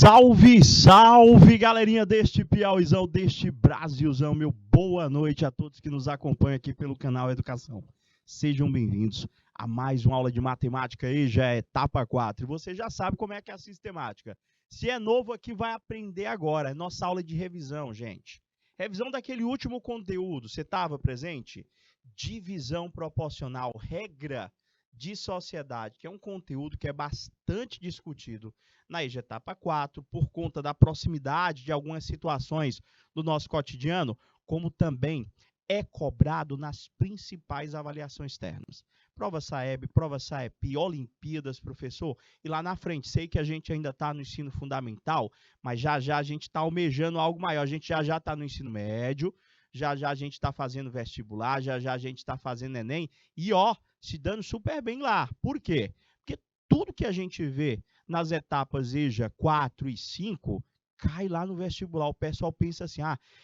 Salve, salve, galerinha deste Piauizão, deste Brasilzão. Meu boa noite a todos que nos acompanham aqui pelo canal Educação. Sejam bem-vindos a mais uma aula de matemática aí, já é etapa 4. E você já sabe como é que é a sistemática. Se é novo aqui, vai aprender agora. É nossa aula de revisão, gente. Revisão daquele último conteúdo. Você estava presente? Divisão proporcional, regra de sociedade, que é um conteúdo que é bastante discutido na EJA etapa 4, por conta da proximidade de algumas situações do nosso cotidiano, como também é cobrado nas principais avaliações externas. Prova SAEB, prova SAEP, Olimpíadas, professor, e lá na frente, sei que a gente ainda está no ensino fundamental, mas já já a gente está almejando algo maior, a gente já está no ensino médio, já já a gente está fazendo vestibular, já já a gente está fazendo Enem, e ó, se dando super bem lá. Por quê? Porque tudo que a gente vê nas etapas EJA 4 e 5 cai lá no vestibular. O pessoal pensa assim,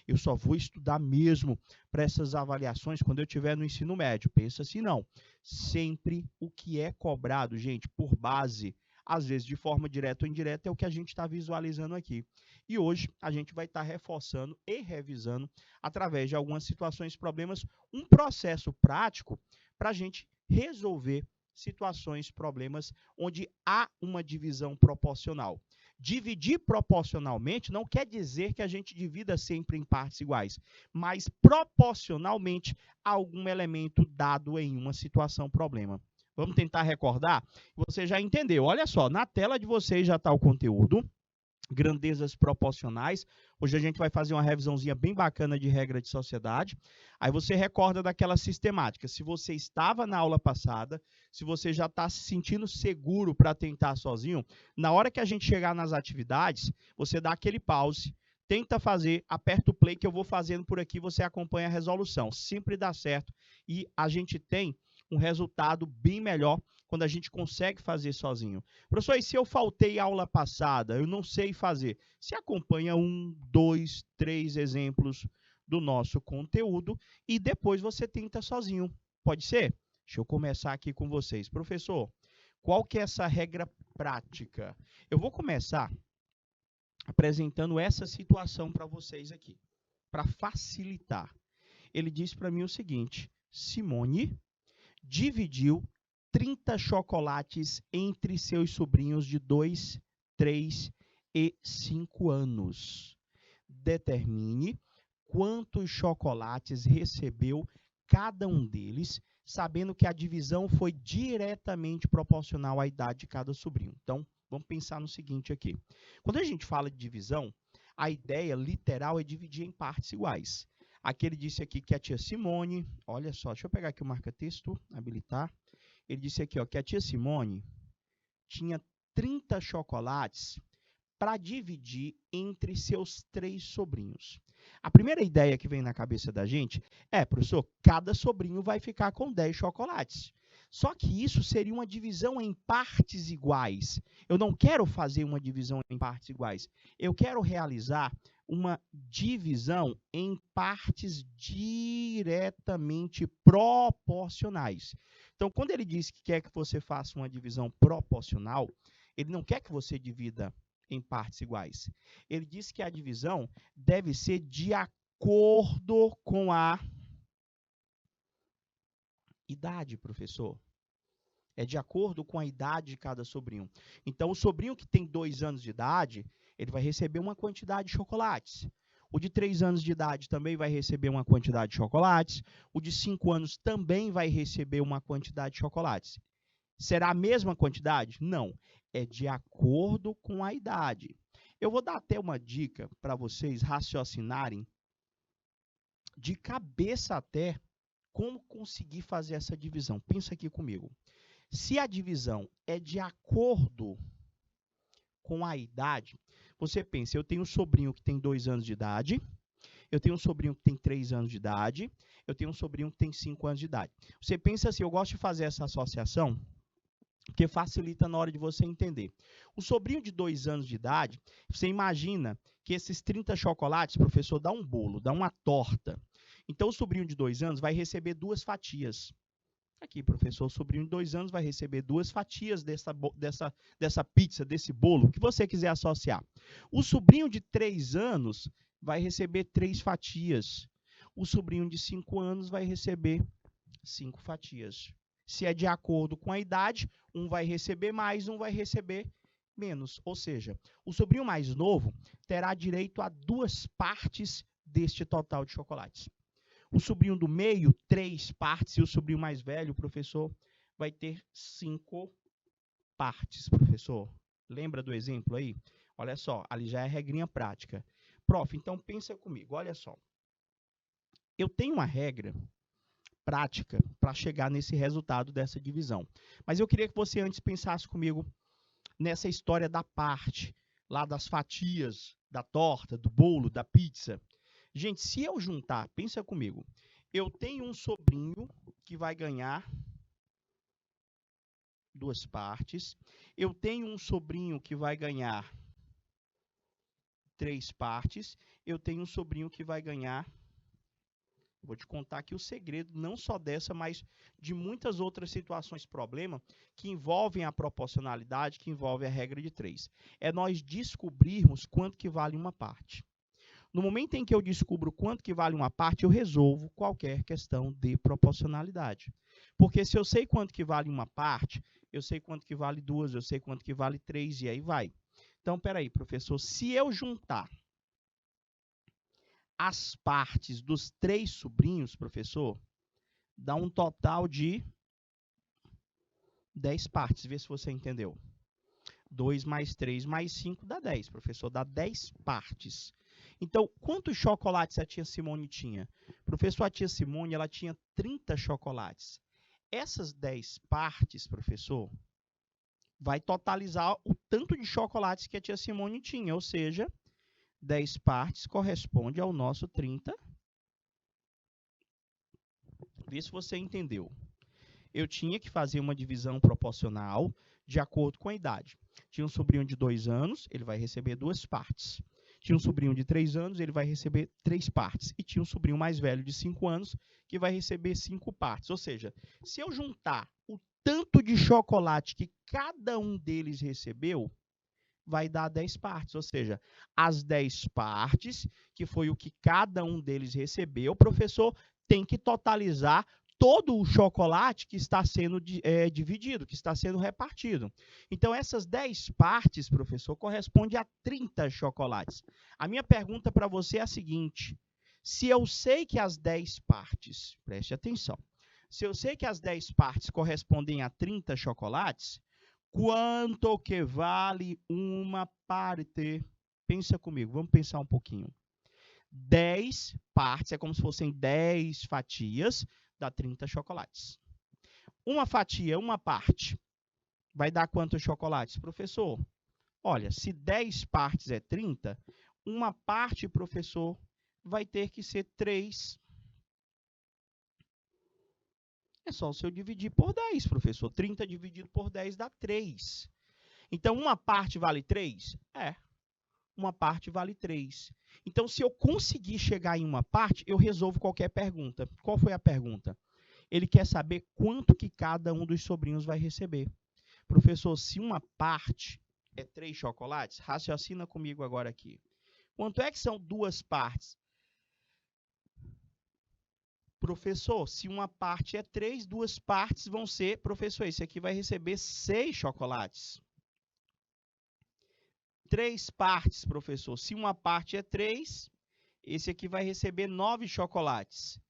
eu só vou estudar mesmo para essas avaliações quando eu estiver no ensino médio. Pensa assim, não. Sempre o que é cobrado, gente, por base, às vezes de forma direta ou indireta, é o que a gente está visualizando aqui. E hoje a gente vai estar reforçando e revisando, através de algumas situações, problemas, um processo prático para a gente resolver situações, problemas onde há uma divisão proporcional. Dividir proporcionalmente não quer dizer que a gente divida sempre em partes iguais, mas proporcionalmente a algum elemento dado em uma situação, problema. Vamos tentar recordar? Você já entendeu. Olha só, na tela de vocês já está o conteúdo. Grandezas proporcionais. Hoje a gente vai fazer uma revisãozinha bem bacana de regra de sociedade. Aí você recorda daquela sistemática. Se você estava na aula passada, se você já está se sentindo seguro para tentar sozinho, na hora que a gente chegar nas atividades, você dá aquele pause, tenta fazer, aperta o play que eu vou fazendo por aqui, você acompanha a resolução. Sempre dá certo e a gente tem um resultado bem melhor quando a gente consegue fazer sozinho. Professor, e se eu faltei a aula passada, eu não sei fazer? Você acompanha 1, 2, 3 exemplos do nosso conteúdo e depois você tenta sozinho. Pode ser? Deixa eu começar aqui com vocês. Professor, qual que é essa regra prática? Eu vou começar apresentando essa situação para vocês aqui, para facilitar. Ele disse para mim o seguinte: Simone dividiu 30 chocolates entre seus sobrinhos de 2, 3 e 5 anos. Determine quantos chocolates recebeu cada um deles, sabendo que a divisão foi diretamente proporcional à idade de cada sobrinho. Então, vamos pensar no seguinte aqui. Quando a gente fala de divisão, a ideia literal é dividir em partes iguais. Aqui ele disse aqui que a tia Simone, olha só, deixa eu pegar aqui o marca-texto, habilitar. Ele disse aqui, ó, que a tia Simone tinha 30 chocolates para dividir entre seus 3 sobrinhos. A primeira ideia que vem na cabeça da gente é, professor, cada sobrinho vai ficar com 10 chocolates. Só que isso seria uma divisão em partes iguais. Eu não quero fazer uma divisão em partes iguais. Eu quero realizar uma divisão em partes diretamente proporcionais. Então, quando ele diz que quer que você faça uma divisão proporcional, ele não quer que você divida em partes iguais. Ele diz que a divisão deve ser de acordo com a idade, professor. É de acordo com a idade de cada sobrinho. Então, o sobrinho que tem 2 anos de idade, ele vai receber uma quantidade de chocolates. O de 3 anos de idade também vai receber uma quantidade de chocolates. O de 5 anos também vai receber uma quantidade de chocolates. Será a mesma quantidade? Não. É de acordo com a idade. Eu vou dar até uma dica para vocês raciocinarem de cabeça até como conseguir fazer essa divisão. Pensa aqui comigo. Se a divisão é de acordo com a idade, você pensa, eu tenho um sobrinho que tem 2 anos de idade, eu tenho um sobrinho que tem 3 anos de idade, eu tenho um sobrinho que tem 5 anos de idade. Você pensa assim, eu gosto de fazer essa associação, porque facilita na hora de você entender. O sobrinho de 2 anos de idade, você imagina que esses 30 chocolates, professor, dá um bolo, dá uma torta. Então, o sobrinho de 2 anos vai receber 2 fatias. Aqui, professor, o sobrinho de 2 anos vai receber 2 fatias dessa pizza, desse bolo, o que você quiser associar. O sobrinho de 3 anos vai receber 3 fatias. O sobrinho de 5 anos vai receber 5 fatias. Se é de acordo com a idade, um vai receber mais, um vai receber menos. Ou seja, o sobrinho mais novo terá direito a 2 partes deste total de chocolates. O sobrinho do meio, 3 partes, e o sobrinho mais velho, o professor, vai ter 5 partes, professor. Lembra do exemplo aí? Olha só, ali já é regrinha prática. Prof, então pensa comigo, olha só. Eu tenho uma regra prática para chegar nesse resultado dessa divisão. Mas eu queria que você antes pensasse comigo nessa história da parte, lá das fatias, da torta, do bolo, da pizza. Gente, se eu juntar, pensa comigo, eu tenho um sobrinho que vai ganhar 2 partes, eu tenho um sobrinho que vai ganhar 3 partes, eu tenho um sobrinho que vai ganhar, vou te contar aqui o segredo, não só dessa, mas de muitas outras situações, problema, que envolvem a proporcionalidade, que envolvem a regra de 3. É nós descobrirmos quanto que vale uma parte. No momento em que eu descubro quanto que vale uma parte, eu resolvo qualquer questão de proporcionalidade. Porque se eu sei quanto que vale uma parte, eu sei quanto que vale 2, eu sei quanto que vale 3 e aí vai. Então, peraí, professor, se eu juntar as partes dos 3 sobrinhos, professor, dá um total de 10 partes. Vê se você entendeu. 2 mais 3 mais 5 dá 10, professor, dá 10 partes. Então, quantos chocolates a tia Simone tinha? Professor, a tia Simone ela tinha 30 chocolates. Essas 10 partes, professor, vai totalizar o tanto de chocolates que a tia Simone tinha, ou seja, 10 partes corresponde ao nosso 30. Vê se você entendeu. Eu tinha que fazer uma divisão proporcional de acordo com a idade. Tinha um sobrinho de 2 anos, ele vai receber 2 partes. Tinha um sobrinho de 3 anos, ele vai receber 3 partes. E tinha um sobrinho mais velho de 5 anos, que vai receber 5 partes. Ou seja, se eu juntar o tanto de chocolate que cada um deles recebeu, vai dar 10 partes. Ou seja, as 10 partes, que foi o que cada um deles recebeu, o professor tem que totalizar todo o chocolate que está sendo dividido, que está sendo repartido. Então, essas 10 partes, professor, correspondem a 30 chocolates. A minha pergunta para você é a seguinte: se eu sei que as 10 partes, preste atenção, se eu sei que as 10 partes correspondem a 30 chocolates, quanto que vale uma parte? Pensa comigo, vamos pensar um pouquinho. 10 partes, é como se fossem 10 fatias, dá 30 chocolates. Uma fatia, uma parte, vai dar quantos chocolates? Professor, olha, se 10 partes é 30, uma parte, professor, vai ter que ser 3. É só o seu dividir por 10, professor. 30 dividido por 10 dá 3. Então, uma parte vale 3? É. Uma parte vale 3. Então, se eu conseguir chegar em uma parte, eu resolvo qualquer pergunta. Qual foi a pergunta? Ele quer saber quanto que cada um dos sobrinhos vai receber. Professor, se uma parte é 3 chocolates, raciocina comigo agora aqui. Quanto é que são 2 partes? Professor, se uma parte é 3, 2 partes vão ser... Professor, esse aqui vai receber 6 chocolates. 3 partes, professor. Se uma parte é 3, esse aqui vai receber 9 chocolates.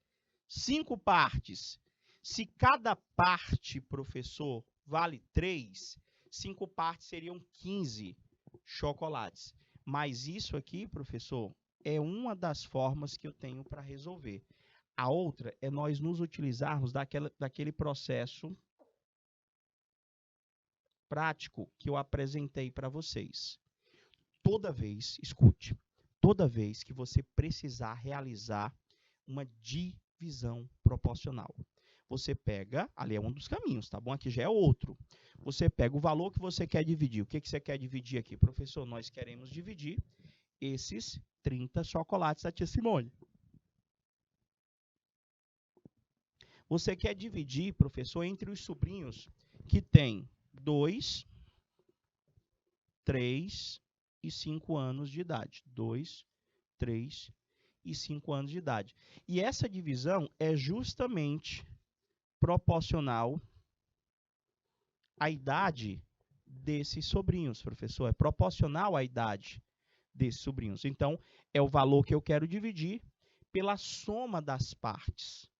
5 partes. Se cada parte, professor, vale 3, 5 partes seriam 15 chocolates. Mas isso aqui, professor, é uma das formas que eu tenho para resolver. A outra é nós nos utilizarmos daquele processo prático que eu apresentei para vocês. Toda vez, escute, toda vez que você precisar realizar uma divisão proporcional, você pega, ali é um dos caminhos, tá bom? Aqui já é outro. Você pega o valor que você quer dividir. O que você quer dividir aqui? Professor, nós queremos dividir esses 30 chocolates da tia Simone. você quer dividir, professor, entre os sobrinhos que têm 2, 3 e 5 anos de idade. 2, 3 e 5 anos de idade. E essa divisão é justamente proporcional à idade desses sobrinhos, professor. É proporcional à idade desses sobrinhos. Então, é o valor que eu quero dividir pela soma das partes.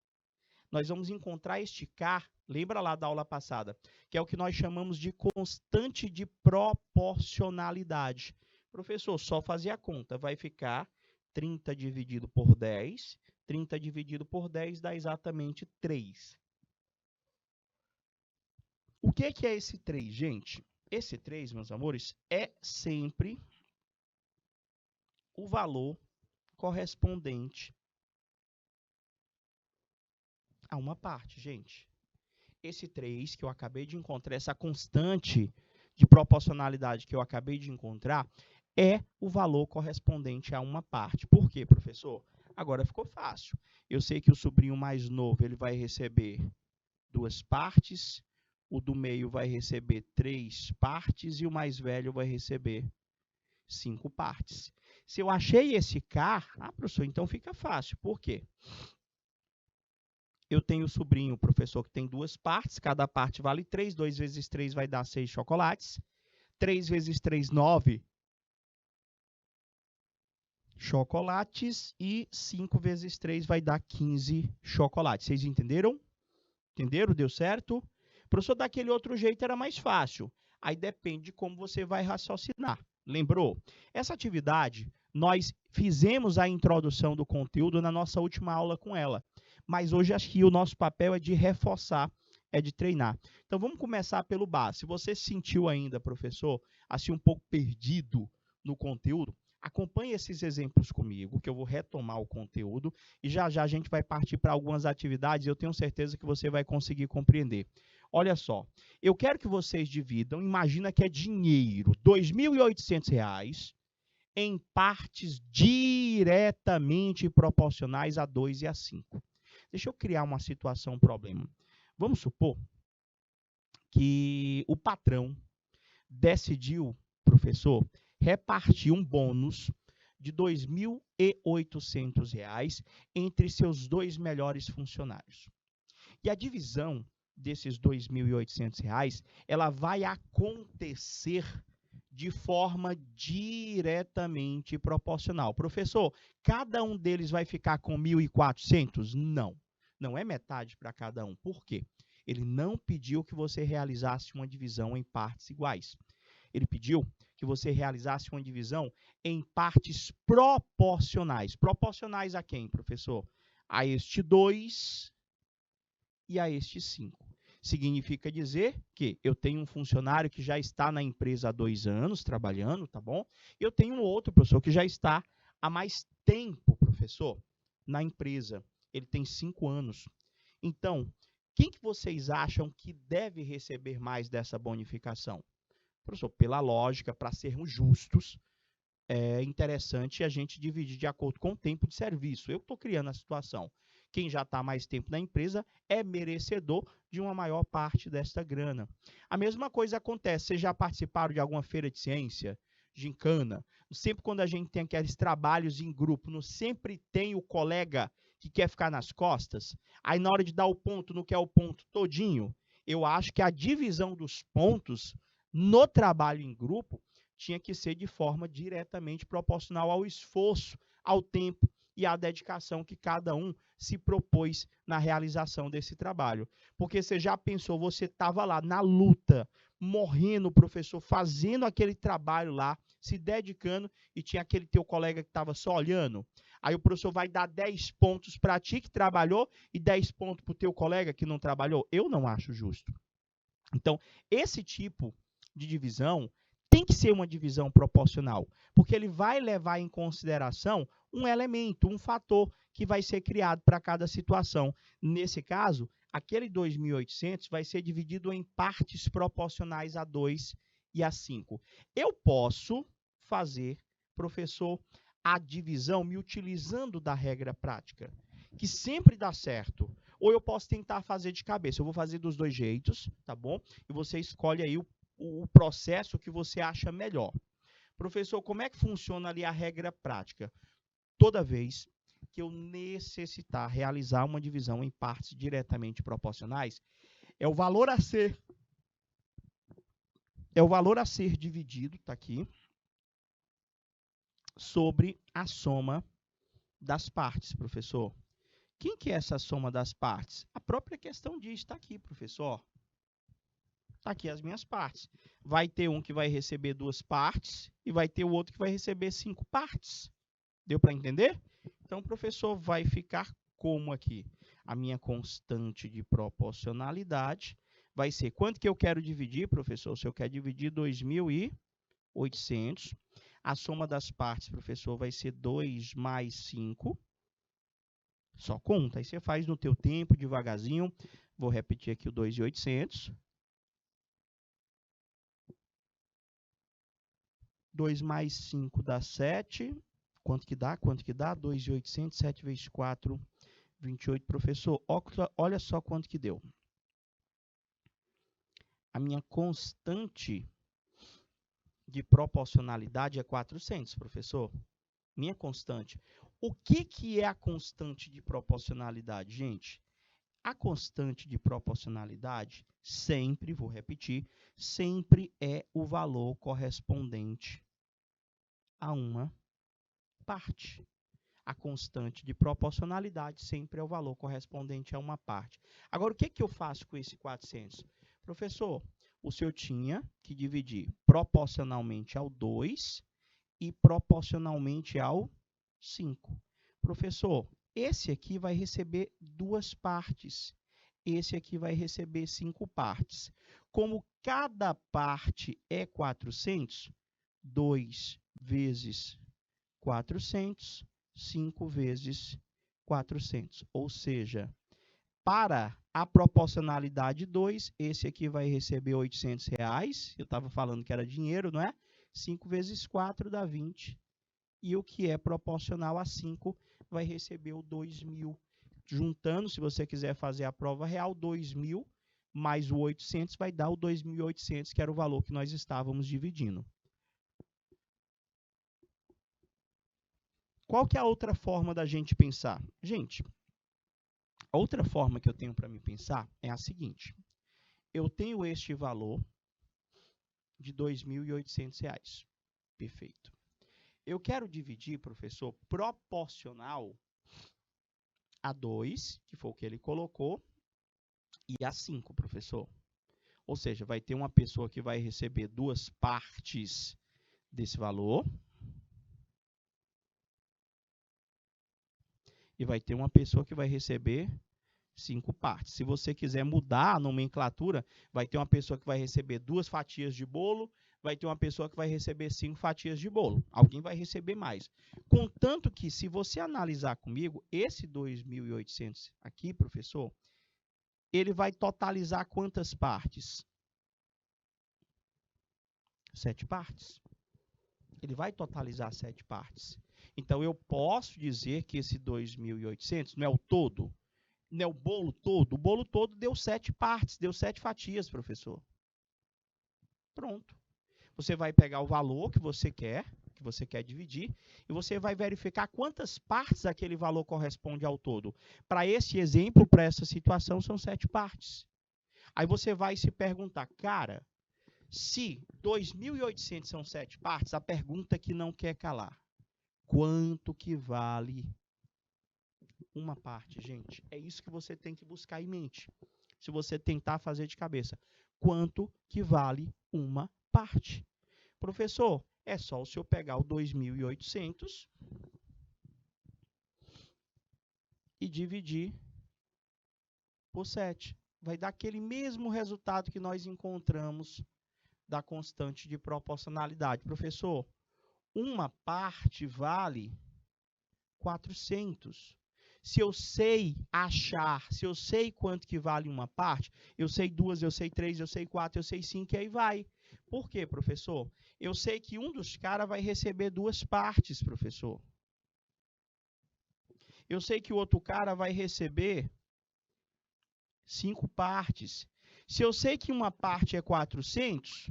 Nós vamos encontrar este K, lembra lá da aula passada, que é o que nós chamamos de constante de proporcionalidade. Professor, só fazer a conta, vai ficar 30 dividido por 10, 30 dividido por 10 dá exatamente 3. O que é esse 3, gente? Esse 3, meus amores, é sempre o valor correspondente a uma parte, gente. Esse 3 que eu acabei de encontrar, essa constante de proporcionalidade que eu acabei de encontrar, é o valor correspondente a uma parte. Por quê, professor? Agora ficou fácil. Eu sei que o sobrinho mais novo ele vai receber 2 partes, o do meio vai receber 3 partes e o mais velho vai receber 5 partes. Se eu achei esse K, professor, então fica fácil. Por quê? Eu tenho o sobrinho, professor, que tem 2 partes, cada parte vale 3, 2 vezes 3 vai dar 6 chocolates, 3 vezes 3, 9 chocolates e 5 vezes 3 vai dar 15 chocolates. Vocês entenderam? Entenderam? Deu certo? Professor, daquele outro jeito era mais fácil. Aí depende de como você vai raciocinar. Lembrou? Essa atividade, nós fizemos a introdução do conteúdo na nossa última aula com ela. Mas hoje acho que o nosso papel é de reforçar, é de treinar. Então, vamos começar pelo básico. Se você se sentiu ainda, professor, assim um pouco perdido no conteúdo, acompanhe esses exemplos comigo, que eu vou retomar o conteúdo e já já a gente vai partir para algumas atividades e eu tenho certeza que você vai conseguir compreender. Olha só, eu quero que vocês dividam, imagina que é dinheiro, R$ 2.800, em partes diretamente proporcionais a 2 e a 5. Deixa eu criar uma situação, um problema. Vamos supor que o patrão decidiu, professor, repartir um bônus de R$ 2.800 entre seus 2 melhores funcionários. E a divisão desses R$ 2.800, ela vai acontecer de forma diretamente proporcional. Professor, cada um deles vai ficar com 1.400? Não, não é metade para cada um. Por quê? Ele não pediu que você realizasse uma divisão em partes iguais. Ele pediu que você realizasse uma divisão em partes proporcionais. Proporcionais a quem, professor? A este 2 e a este 5. Significa dizer que eu tenho um funcionário que já está na empresa há 2 anos trabalhando, tá bom? Eu tenho um outro professor que já está há mais tempo, professor, na empresa. Ele tem 5 anos. Então, quem que vocês acham que deve receber mais dessa bonificação? Professor, pela lógica, para sermos justos, é interessante a gente dividir de acordo com o tempo de serviço. Eu estou criando a situação. Quem já está mais tempo na empresa é merecedor de uma maior parte desta grana. A mesma coisa acontece, vocês já participaram de alguma feira de ciência, gincana? Sempre quando a gente tem aqueles trabalhos em grupo, não sempre tem o colega que quer ficar nas costas? Aí na hora de dar o ponto, não quer o ponto todinho? Eu acho que a divisão dos pontos no trabalho em grupo tinha que ser de forma diretamente proporcional ao esforço, ao tempo e à dedicação que cada um se propôs na realização desse trabalho. Porque você já pensou, você estava lá na luta, morrendo, professor, fazendo aquele trabalho lá, se dedicando, e tinha aquele teu colega que estava só olhando. Aí o professor vai dar 10 pontos para ti que trabalhou e 10 pontos para o teu colega que não trabalhou. Eu não acho justo. Então, esse tipo de divisão tem que ser uma divisão proporcional, porque ele vai levar em consideração um elemento, um fator que vai ser criado para cada situação. Nesse caso, aquele 2.800 vai ser dividido em partes proporcionais a 2 e a 5. Eu posso fazer, professor, a divisão me utilizando da regra prática, que sempre dá certo. ou eu posso tentar fazer de cabeça. Eu vou fazer dos dois jeitos, tá bom? E você escolhe aí o processo que você acha melhor. Professor, como é que funciona ali a regra prática? Toda vez que eu necessitar realizar uma divisão em partes diretamente proporcionais, é o valor a ser dividido, tá aqui, sobre a soma das partes, professor. Quem que é essa soma das partes? A própria questão diz, está aqui, professor. Está aqui as minhas partes. Vai ter um que vai receber 2 partes e vai ter o outro que vai receber 5 partes. Deu para entender? Então, o professor vai ficar como aqui? A minha constante de proporcionalidade vai ser quanto que eu quero dividir, professor? Se eu quero dividir 2.800, a soma das partes, professor, vai ser 2 mais 5. Só conta. Aí você faz no teu tempo, devagarzinho. Vou repetir aqui o 2.800. 2 mais 5 dá 7. Quanto que dá? 2.800, 7 vezes 4, 28. Professor, olha só quanto que deu. A minha constante de proporcionalidade é 400, professor. Minha constante. O que é a constante de proporcionalidade, gente? A constante de proporcionalidade sempre, vou repetir, sempre é o valor correspondente a uma parte. A constante de proporcionalidade sempre é o valor correspondente a uma parte. Agora, o que eu faço com esse 400? Professor, o senhor tinha que dividir proporcionalmente ao 2 e proporcionalmente ao 5. Professor, esse aqui vai receber 2 partes. Esse aqui vai receber 5 partes. Como cada parte é 400, 2 vezes 400, 5 vezes 400. Ou seja, para a proporcionalidade 2, esse aqui vai receber R$800. Eu estava falando que era dinheiro, não é? 5 vezes 4 dá 20. E o que é proporcional a 5 vai receber o 2.000. Juntando, se você quiser fazer a prova real, 2.000 mais o 800 vai dar o 2.800, que era o valor que nós estávamos dividindo. Qual que é a outra forma da gente pensar? Gente, a outra forma que eu tenho para me pensar é a seguinte. Eu tenho este valor de R$2.800. Perfeito. Eu quero dividir, professor, proporcional a 2, que foi o que ele colocou, e a 5, professor. Ou seja, vai ter uma pessoa que vai receber 2 partes desse valor. E vai ter uma pessoa que vai receber 5 partes. Se você quiser mudar a nomenclatura, vai ter uma pessoa que vai receber 2 fatias de bolo, vai ter uma pessoa que vai receber 5 fatias de bolo. Alguém vai receber mais. Contanto que, se você analisar comigo, esse 2.800 aqui, professor, ele vai totalizar quantas partes? 7 partes. Ele vai totalizar 7 partes. Então, eu posso dizer que esse 2.800 não é o todo, não é o bolo todo. O bolo todo deu 7 partes, deu 7 fatias, professor. Pronto. Você vai pegar o valor que você quer dividir, e você vai verificar quantas partes aquele valor corresponde ao todo. Para esse exemplo, para essa situação, são 7 partes. Aí você vai se perguntar, cara, se 2.800 são 7 partes, a pergunta que não quer calar. Quanto que vale uma parte, gente? É isso que você tem que buscar em mente. Se você tentar fazer de cabeça. Quanto que vale uma parte? Professor, é só o senhor pegar o 2.800 e dividir por 7. Vai dar aquele mesmo resultado que nós encontramos da constante de proporcionalidade. Professor, uma parte vale 400. Se eu sei achar, se eu sei quanto que vale uma parte, eu sei 2, eu sei 3, eu sei 4, eu sei 5, e aí vai. Por quê, professor? Eu sei que um dos caras vai receber 2 partes, professor. Eu sei que o outro cara vai receber 5 partes. Se eu sei que uma parte é 400,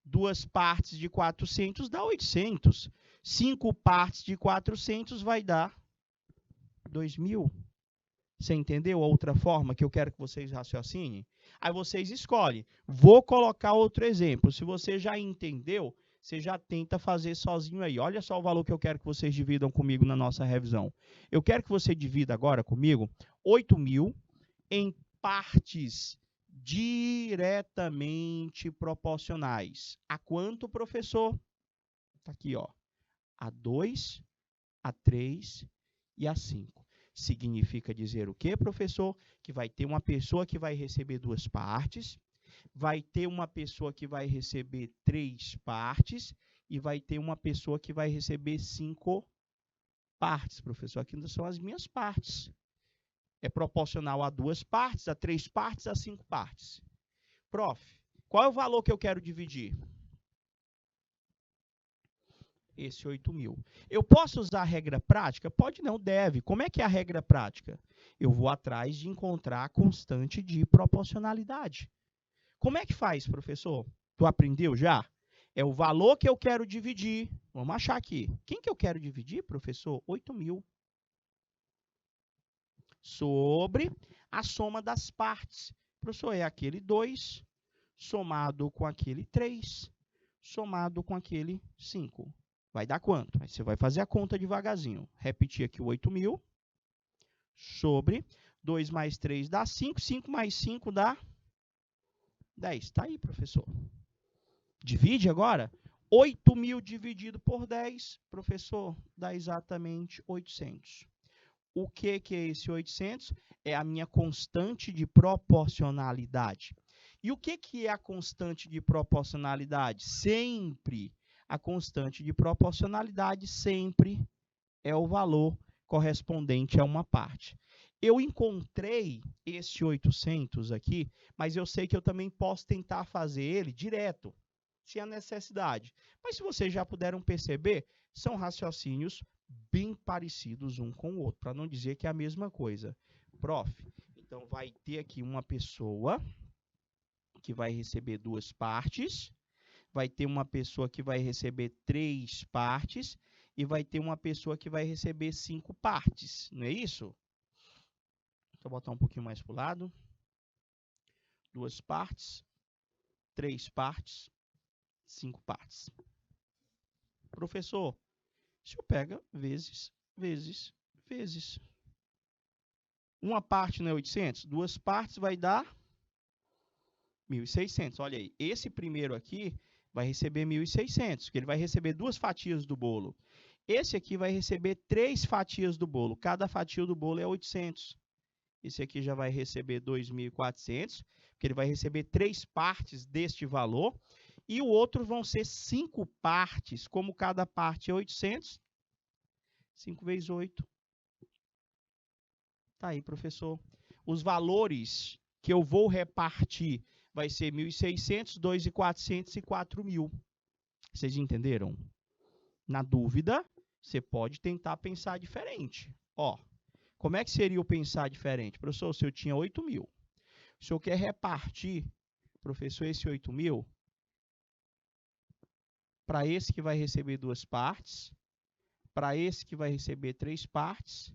2 partes de 400 dá 800. 5 partes de 400 vai dar 2.000. Você entendeu a outra forma que eu quero que vocês raciocinem? Aí vocês escolhem. Vou colocar outro exemplo. Se você já entendeu, você já tenta fazer sozinho aí. Olha só o valor que eu quero que vocês dividam comigo na nossa revisão. Eu quero que você divida agora comigo 8.000 em partes diretamente proporcionais. A quanto, professor? Está aqui, ó. A 2, a 3 e a 5. Significa dizer o quê, professor? Que vai ter uma pessoa que vai receber 2 partes, vai ter uma pessoa que vai receber 3 partes e vai ter uma pessoa que vai receber 5 partes, professor. Aqui são as minhas partes. É proporcional a 2 partes, a 3 partes, a 5 partes. Prof, qual é o valor que eu quero dividir? Esse 8.000. Eu posso usar a regra prática? Pode não, deve. Como é que é a regra prática? Eu vou atrás de encontrar a constante de proporcionalidade. Como é que faz, professor? Tu aprendeu já? É o valor que eu quero dividir. Vamos achar aqui. Quem que eu quero dividir, professor? 8.000. Sobre a soma das partes. Professor, é aquele 2 somado com aquele 3 somado com aquele 5. Vai dar quanto? Aí você vai fazer a conta devagarzinho. Repetir aqui o 8.000 sobre 2 mais 3 dá 5. 5 mais 5 dá 10. Está aí, professor. Divide agora. 8.000 dividido por 10, professor, dá exatamente 800. O que é esse 800? É a minha constante de proporcionalidade. E o que é a constante de proporcionalidade? Sempre. A constante de proporcionalidade sempre é o valor correspondente a uma parte. Eu encontrei esse 800 aqui, mas eu sei que eu também posso tentar fazer ele direto, se há necessidade. Mas se vocês já puderam perceber, são raciocínios bem parecidos um com o outro, para não dizer que é a mesma coisa. Prof, então vai ter aqui uma pessoa que vai receber 2 partes, vai ter uma pessoa que vai receber 3 partes e vai ter uma pessoa que vai receber 5 partes, não é isso? Deixa eu botar um pouquinho mais para o lado. 2 partes, 3 partes, 5 partes. Professor, se eu pego vezes, uma parte não é 800? 2 partes vai dar 1.600. Olha aí, esse primeiro aqui vai receber 1.600, porque ele vai receber 2 fatias do bolo. Esse aqui vai receber 3 fatias do bolo. Cada fatia do bolo é 800. Esse aqui já vai receber 2.400, porque ele vai receber 3 partes deste valor. E o outro vão ser 5 partes. Como cada parte é 800, 5 vezes 8. Tá aí, professor. Os valores que eu vou repartir vai ser 1.600, 2.400 e 4.000. Vocês entenderam? Na dúvida, você pode tentar pensar diferente. Ó, como é que seria o pensar diferente? Professor, se eu tinha 8.000, o senhor quer repartir, professor, esse 8.000 para esse que vai receber 2 partes, para esse que vai receber 3 partes,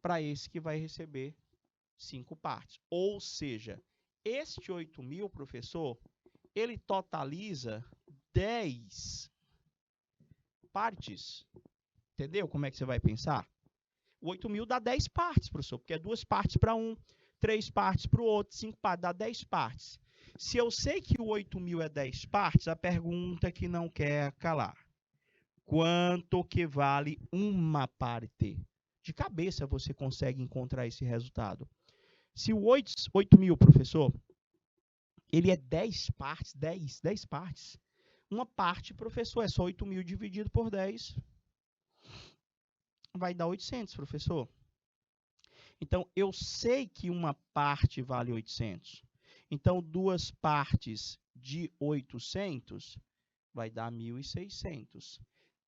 para esse que vai receber 5 partes. Ou seja, este 8.000, professor, ele totaliza 10 partes. Entendeu como é que você vai pensar? O 8.000 dá 10 partes, professor, porque é 2 partes para um, 3 partes para o outro, 5 partes, dá 10 partes. Se eu sei que o 8.000 é 10 partes, a pergunta que não quer calar. Quanto que vale uma parte? De cabeça você consegue encontrar esse resultado. Se o 8.000, professor, ele é 10 partes, 10 partes. Uma parte, professor, é só 8.000 dividido por 10. Vai dar 800, professor. Então, eu sei que uma parte vale 800. Então, 2 partes de 800 vai dar 1.600.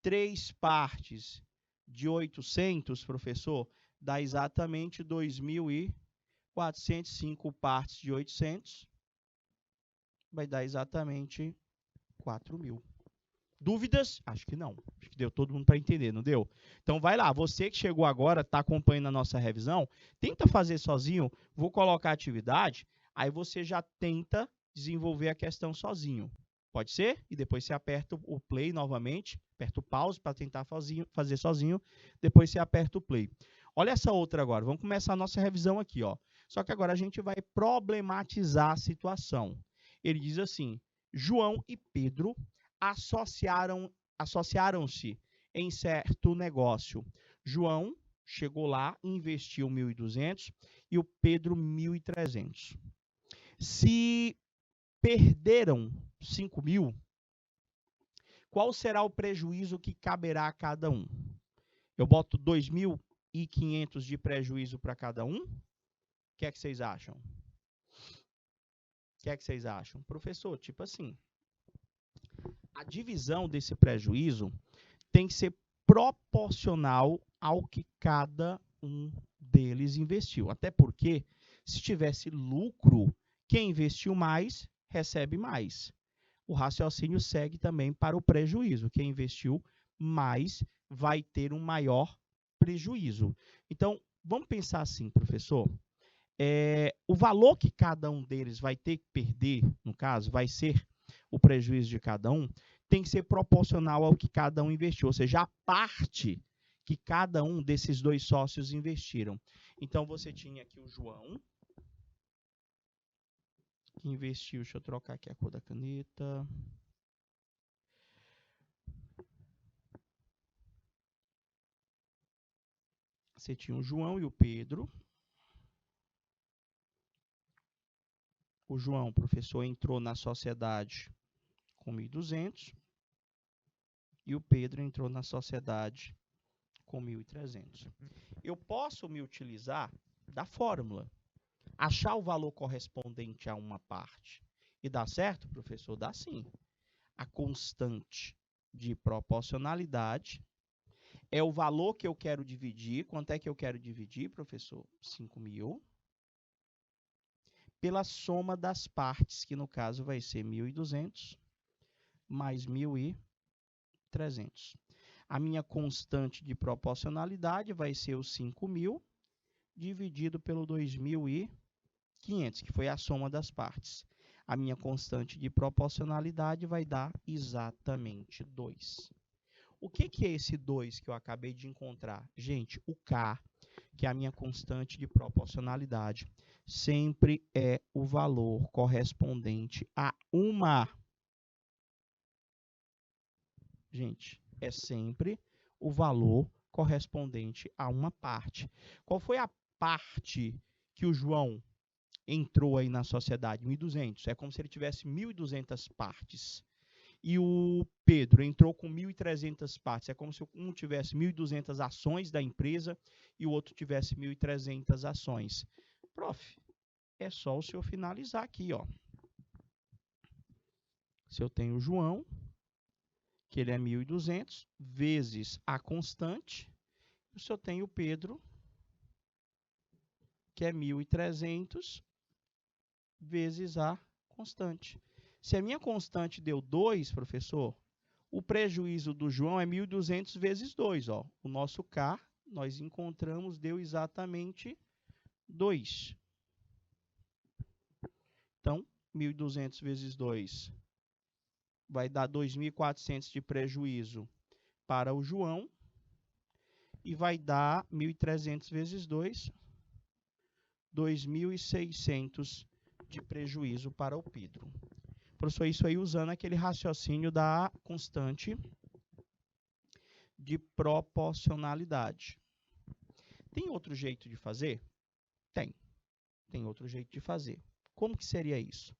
3 partes de 800, professor, dá exatamente 2.400. 405 partes de 800 vai dar exatamente 4.000. Dúvidas? Acho que não. Acho que deu todo mundo para entender, não deu? Então vai lá, você que chegou agora, está acompanhando a nossa revisão, tenta fazer sozinho, vou colocar a atividade, aí você já tenta desenvolver a questão sozinho. Pode ser? E depois você aperta o play novamente, aperta o pause para tentar fazer sozinho, depois você aperta o play. Olha essa outra agora, vamos começar a nossa revisão aqui, ó. Só que agora a gente vai problematizar a situação. Ele diz assim, João e Pedro associaram-se em certo negócio. João chegou lá, investiu 1.200 e o Pedro 1.300. Se perderam 5.000, qual será o prejuízo que caberá a cada um? Eu boto 2.500 de prejuízo para cada um? O que é que vocês acham? O que é que vocês acham? Professor, tipo assim, a divisão desse prejuízo tem que ser proporcional ao que cada um deles investiu. Até porque, se tivesse lucro, quem investiu mais, recebe mais. O raciocínio segue também para o prejuízo. Quem investiu mais vai ter um maior prejuízo. Então, vamos pensar assim, professor. O valor que cada um deles vai ter que perder, no caso, vai ser o prejuízo de cada um, tem que ser proporcional ao que cada um investiu, ou seja, a parte que cada um desses dois sócios investiram. Então, você tinha aqui o João, que investiu, deixa eu trocar aqui a cor da caneta. Você tinha o João e o Pedro. O João, professor, entrou na sociedade com 1.200 e o Pedro entrou na sociedade com 1.300. Eu posso me utilizar da fórmula, achar o valor correspondente a uma parte. E dá certo, professor? Dá sim. A constante de proporcionalidade é o valor que eu quero dividir. Quanto é que eu quero dividir, professor? 5.000. Pela soma das partes, que no caso vai ser 1.200 mais 1.300. A minha constante de proporcionalidade vai ser o 5.000 dividido pelo 2.500, que foi a soma das partes. A minha constante de proporcionalidade vai dar exatamente 2. O que é esse 2 que eu acabei de encontrar? Gente, o K, que é a minha constante de proporcionalidade, sempre é o valor correspondente a uma. Gente, é sempre o valor correspondente a uma parte. Qual foi a parte que o João entrou aí na sociedade? 1.200. É como se ele tivesse 1.200 partes. E o Pedro entrou com 1.300 partes. É como se um tivesse 1.200 ações da empresa e o outro tivesse 1.300 ações. Prof, é só o senhor finalizar aqui, ó. Se eu tenho o João, que ele é 1.200, vezes a constante, o senhor tem o Pedro, que é 1.300, vezes a constante. Se a minha constante deu 2, professor, o prejuízo do João é 1.200 vezes 2. Ó. O nosso K, nós encontramos, deu exatamente 2. Então, 1.200 vezes 2 vai dar 2.400 de prejuízo para o João e vai dar 1.300 vezes 2, 2.600 de prejuízo para o Pedro. Professor, isso aí usando aquele raciocínio da constante de proporcionalidade. Tem outro jeito de fazer? Tem. Tem outro jeito de fazer. Como que seria isso?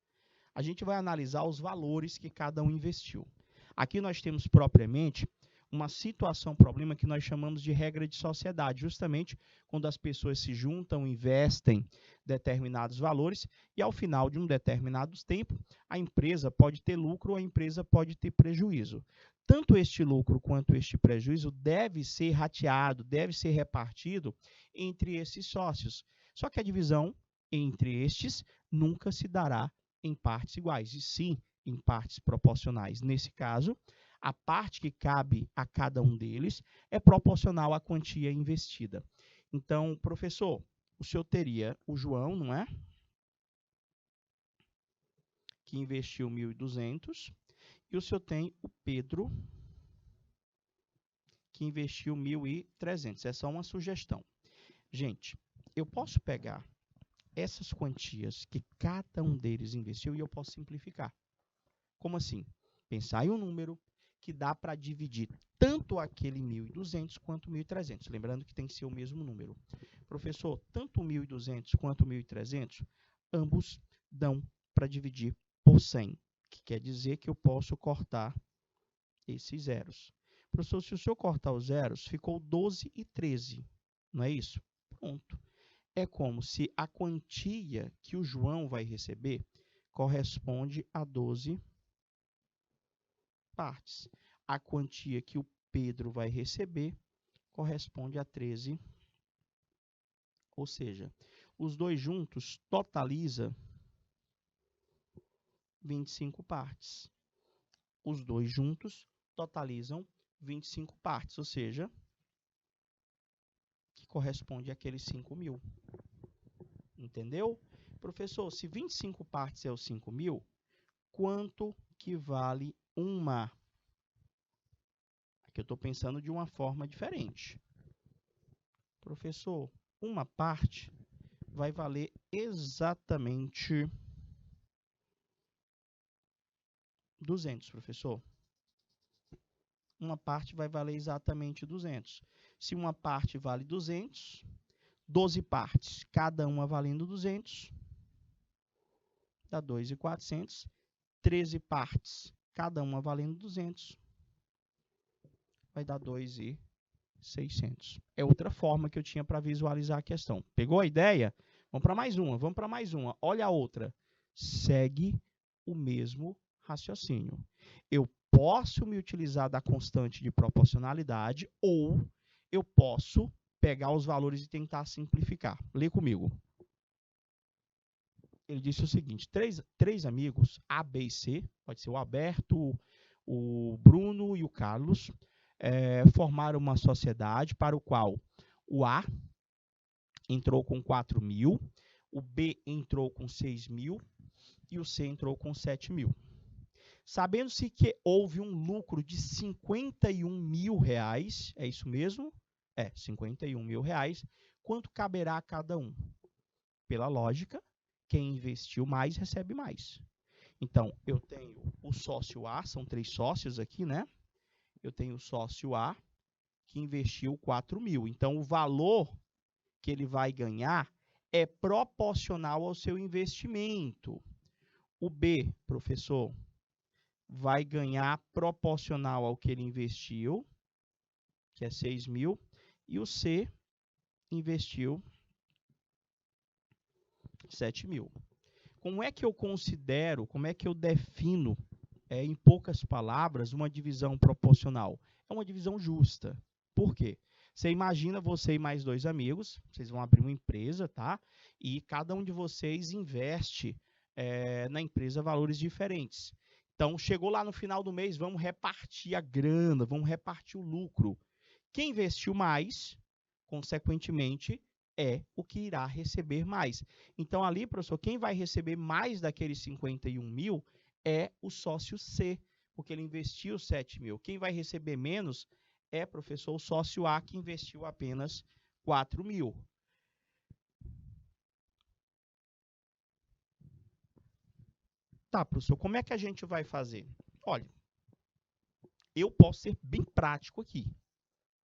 A gente vai analisar os valores que cada um investiu. Aqui nós temos propriamente uma situação, problema que nós chamamos de regra de sociedade, justamente quando as pessoas se juntam, investem determinados valores e ao final de um determinado tempo, a empresa pode ter lucro ou a empresa pode ter prejuízo. Tanto este lucro quanto este prejuízo deve ser rateado, deve ser repartido entre esses sócios. Só que a divisão entre estes nunca se dará em partes iguais, e sim em partes proporcionais. Nesse caso, a parte que cabe a cada um deles é proporcional à quantia investida. Então, professor, o senhor teria o João, não é? Que investiu 1.200, e o senhor tem o Pedro, que investiu 1.300. É só uma sugestão. Gente, eu posso pegar essas quantias que cada um deles investiu e eu posso simplificar. Como assim? Pensar em um número que dá para dividir tanto aquele 1.200 quanto 1.300. Lembrando que tem que ser o mesmo número. Professor, tanto 1.200 quanto 1.300, ambos dão para dividir por 100, que quer dizer que eu posso cortar esses zeros. Professor, se o senhor cortar os zeros, ficou 12 e 13, não é isso? Pronto. É como se a quantia que o João vai receber corresponde a 12 partes. A quantia que o Pedro vai receber corresponde a 13, ou seja, os dois juntos totaliza 25 partes. Os dois juntos totalizam 25 partes, ou seja, que corresponde àqueles 5.000. Entendeu? Professor, se 25 partes é os 5.000, quanto que vale uma? Aqui eu estou pensando de uma forma diferente. Professor, uma parte vai valer exatamente 200, professor. Uma parte vai valer exatamente 200. Se uma parte vale 200, 12 partes, cada uma valendo 200, dá 2.400. 13 partes, cada uma valendo 200, vai dar 2.600. É outra forma que eu tinha para visualizar a questão. Pegou a ideia? Vamos para mais uma, vamos para mais uma. Olha a outra. Segue o mesmo raciocínio. Eu posso me utilizar da constante de proporcionalidade ou eu posso pegar os valores e tentar simplificar. Lê comigo. Ele disse o seguinte, três amigos, A, B e C, pode ser o Alberto, o Bruno e o Carlos, formaram uma sociedade para o qual o A entrou com 4.000, o B entrou com 6.000 e o C entrou com 7.000. Sabendo-se que houve um lucro de R$51.000, é isso mesmo? É, R$51.000, quanto caberá a cada um? Pela lógica, quem investiu mais recebe mais. Então, eu tenho o sócio A, são 3 sócios aqui, né? Eu tenho o sócio A, que investiu 4.000. Então, o valor que ele vai ganhar é proporcional ao seu investimento. O B, professor, vai ganhar proporcional ao que ele investiu, que é 6.000. E o C investiu 7.000. Como é que eu considero, como é que eu defino, em poucas palavras, uma divisão proporcional? É uma divisão justa. Por quê? Você imagina você e mais 2 amigos, vocês vão abrir uma empresa, tá? E cada um de vocês investe na empresa valores diferentes. Então, chegou lá no final do mês, vamos repartir a grana, vamos repartir o lucro. Quem investiu mais, consequentemente, é o que irá receber mais. Então, ali, professor, quem vai receber mais daqueles 51.000 é o sócio C, porque ele investiu 7.000. Quem vai receber menos é, professor, o sócio A, que investiu apenas 4.000. Tá, professor, como é que a gente vai fazer? Olha, eu posso ser bem prático aqui.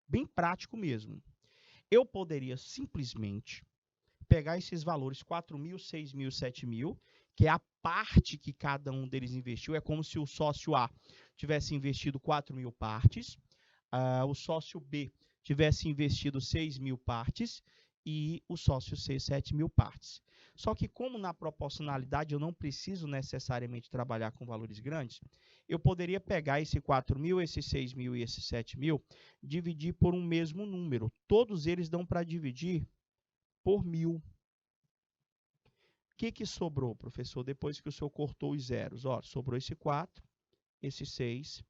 Bem prático mesmo. Eu poderia simplesmente pegar esses valores 4.000, 6.000, 7.000, que é a parte que cada um deles investiu. É como se o sócio A tivesse investido 4.000 partes, o sócio B tivesse investido 6.000 partes e o sócio C 7.000 partes. Só que como na proporcionalidade eu não preciso necessariamente trabalhar com valores grandes, eu poderia pegar esse 4.000, esse 6.000 e esse 7.000, dividir por um mesmo número. Todos eles dão para dividir por 1.000. que sobrou, professor, depois que o senhor cortou os zeros? Ó, sobrou esse 4, esse 6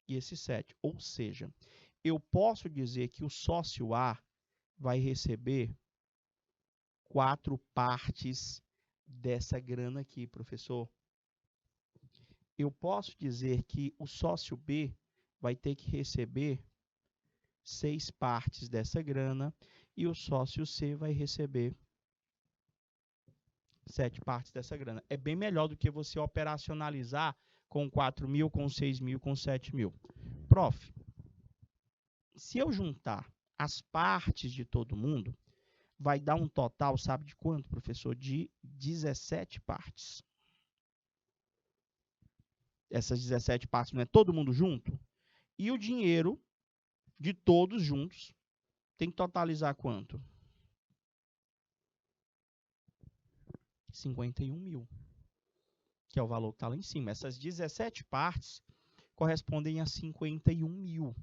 e esse 7. Ou seja, eu posso dizer que o sócio A vai receber 4 partes dessa grana aqui, professor. Eu posso dizer que o sócio B vai ter que receber 6 partes dessa grana e o sócio C vai receber 7 partes dessa grana. É bem melhor do que você operacionalizar com 4.000, com 6.000, com 7.000. Prof, se eu juntar as partes de todo mundo, vai dar um total, sabe de quanto, professor? De 17 partes. Essas 17 partes não é todo mundo junto? E o dinheiro de todos juntos tem que totalizar quanto? 51.000, que é o valor que está lá em cima. Essas 17 partes correspondem a 51.000.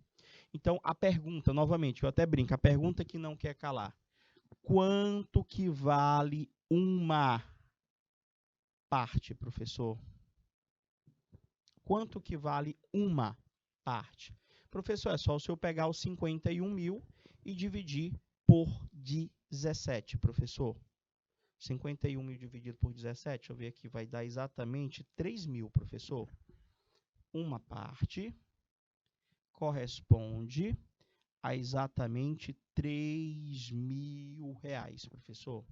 Então, a pergunta, novamente, eu até brinco, a pergunta que não quer calar. Quanto que vale uma parte, professor? Quanto que vale uma parte? Professor, é só o senhor pegar os 51.000 e dividir por 17, professor. 51.000 dividido por 17, deixa eu ver aqui, vai dar exatamente 3.000, professor. Uma parte corresponde a exatamente R$3.000, professor.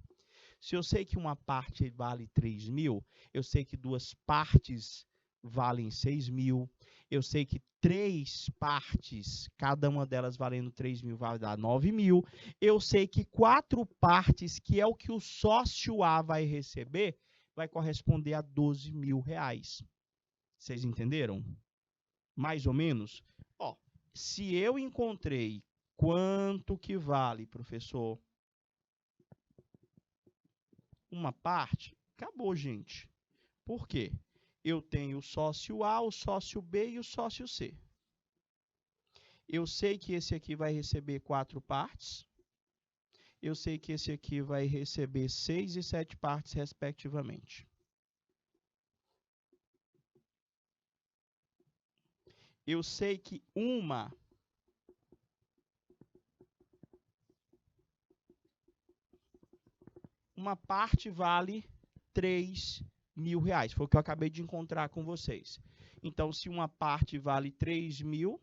Se eu sei que uma parte vale 3.000, eu sei que duas partes valem 6.000, eu sei que 3 partes, cada uma delas valendo 3.000, vai dar 9.000, eu sei que 4 partes, que é o que o sócio A vai receber, vai corresponder a R$12.000. Vocês entenderam? Mais ou menos? Ó, se eu encontrei quanto que vale, professor, uma parte, acabou, gente. Por quê? Eu tenho o sócio A, o sócio B e o sócio C. Eu sei que esse aqui vai receber 4 partes. Eu sei que esse aqui vai receber 6 e 7 partes, respectivamente. Eu sei que uma parte vale R$3.000. Foi o que eu acabei de encontrar com vocês. Então, se uma parte vale 3.000,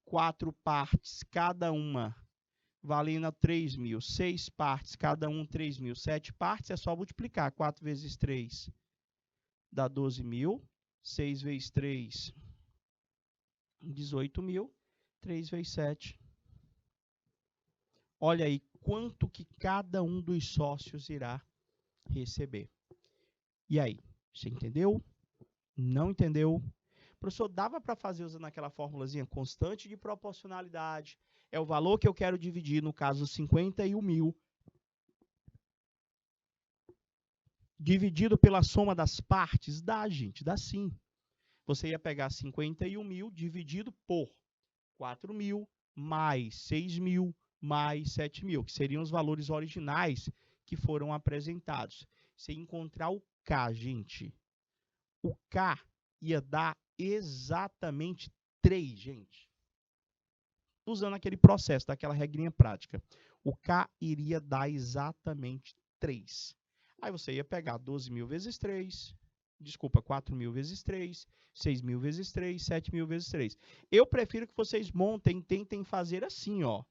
4 partes, cada uma valendo 3.000, 6 partes, cada um 3.000, 7 partes, é só multiplicar. 4 vezes 3 dá 12.000, 6 vezes 3, 18.000, 3 vezes 7. Olha aí quanto que cada um dos sócios irá receber. E aí, você entendeu? Não entendeu? Professor, dava para fazer usando aquela formulazinha constante de proporcionalidade? É o valor que eu quero dividir, no caso 51.000, dividido pela soma das partes? Dá, gente, dá sim. Você ia pegar 51.000 dividido por 4.000 mais 6.000 mais 7.000, que seriam os valores originais que foram apresentados. Você ia encontrar o K, gente. O K ia dar exatamente 3, gente. Usando aquele processo, daquela regrinha prática. O K iria dar exatamente 3. Aí você ia pegar 12.000 vezes 3, desculpa, 4.000 vezes 3, 6.000 vezes 3, 7.000 vezes 3. Eu prefiro que vocês montem, tentem fazer assim, ó.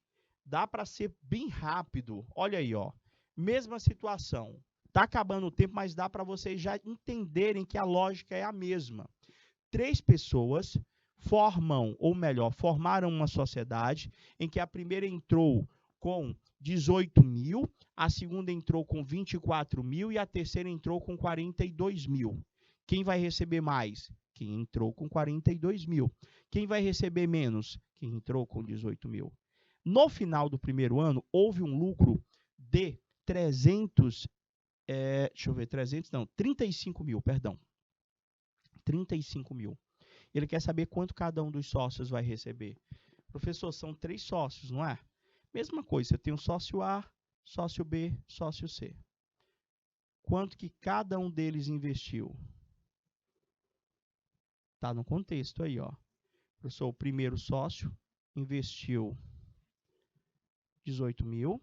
Dá para ser bem rápido. Olha aí, ó. Mesma situação. Tá acabando o tempo, mas dá para vocês já entenderem que a lógica é a mesma. 3 pessoas formam, ou melhor, formaram uma sociedade em que a primeira entrou com 18.000, a segunda entrou com 24.000 e a terceira entrou com 42.000. Quem vai receber mais? Quem entrou com 42.000. Quem vai receber menos? Quem entrou com 18.000. No final do primeiro ano, houve um lucro de 35.000, perdão. 35.000. Ele quer saber quanto cada um dos sócios vai receber. Professor, são 3 sócios, não é? Mesma coisa, você tem o sócio A, sócio B, sócio C. quanto que cada um deles investiu? Está no contexto aí, ó. Professor, o primeiro sócio investiu 18 mil,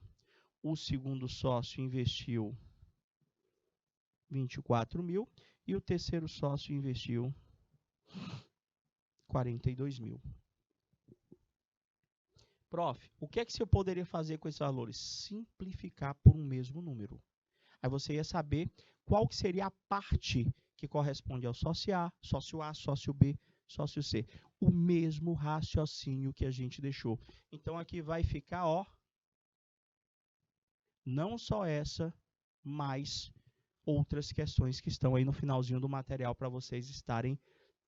o segundo sócio investiu 24 mil e o terceiro sócio investiu 42 mil. Prof, o que é que você poderia fazer com esses valores? Simplificar por um mesmo número. Aí você ia saber qual que seria a parte que corresponde ao sócio A, sócio B, sócio C. O mesmo raciocínio que a gente deixou. Então, aqui vai ficar, ó, não só essa, mas outras questões que estão aí no finalzinho do material para vocês estarem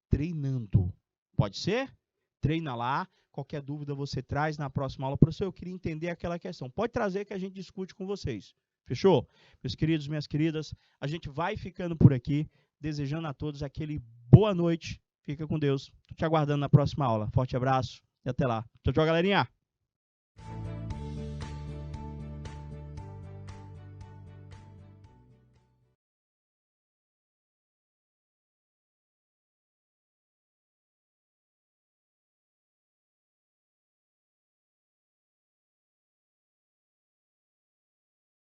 treinando. Pode ser? Treina lá. Qualquer dúvida você traz na próxima aula. Professor, eu queria entender aquela questão. Pode trazer que a gente discute com vocês. Fechou? Meus queridos, minhas queridas, a gente vai ficando por aqui, desejando a todos aquele boa noite. Fica com Deus. Estou te aguardando na próxima aula. Forte abraço e até lá. Tchau, tchau, galerinha.